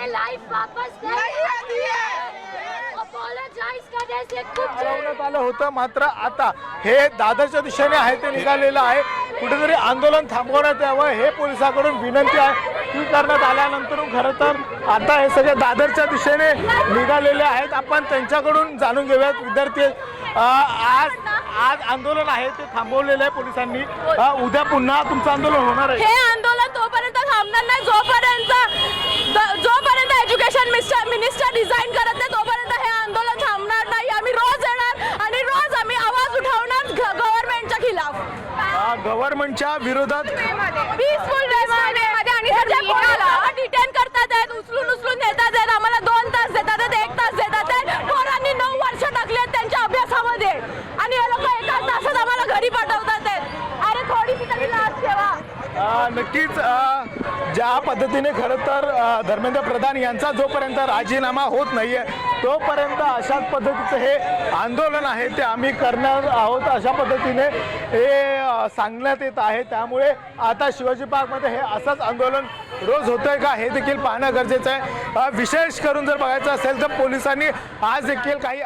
हमें लाइफ वापस नहीं आती है। अपॉलोजाइज करने से कुछ ठरवण्यात आलं होतं, मात्र आता हे दादरच्या दिशेने आहे ते निघालेलं आहे। कुठेतरी आंदोलन थांबवण्यात यावं हे पोलिसांकडून विनंती आहे ती करण्यात आल्यानंतर खरं तर आता हे सगळे दादरच्या दिशेने निघालेले आहेत। आपण त्यांच्याकडून जाणून घेऊयात। विद्यार्थी आज आंदोलन आहे ते थांबवलेलं आहे पोलिसांनी। उद्या पुन्हा तुमचं आंदोलन होणार आहे। हे आंदोलन तोपर्यंत थांबणार नाही जोपर्यंत एज्युकेशन मिनिस्टर रिझाईन करत नाही तोपर्यंत हे आंदोलन थांबणार नाही। आम्ही रोज येणार आणि रोज आम्ही आवाज उठवणार गव्हर्नमेंटच्या खिलाफ, गव्हर्नमेंटच्या विरोधात पीसफुल वे मध्ये। आणि डिटेन करतात आहेत, उचलून नेतात आहेत, आम्हाला 2 तास देतात आहेत, 1 तास देतात आहेत। पोरांनी 9 वर्ष टाकली आहेत त्यांच्या अभ्यासामध्ये आणि हे लोक 1 तासात आम्हाला घरी पाठवतात आहेत। अरे थोडीशी तरी लाज ठेवा। नक्कीच ज्या पद्धतीने खरं तर धर्मेंद्र प्रधान यांचा जोपर्यंत राजीनामा होत नाहीये तोपर्यंत अशाच पद्धतीचं हे आंदोलन आहे ते आम्ही करणार आहोत अशा पद्धतीने हे सांगण्यात येत आहे। त्यामुळे आता शिवाजी पार्कमध्ये हे असंच आंदोलन रोज होतंय का हे देखील पाहणं गरजेचं आहे। विशेष करून जर बघायचं असेल तर पोलिसांनी आज देखील काही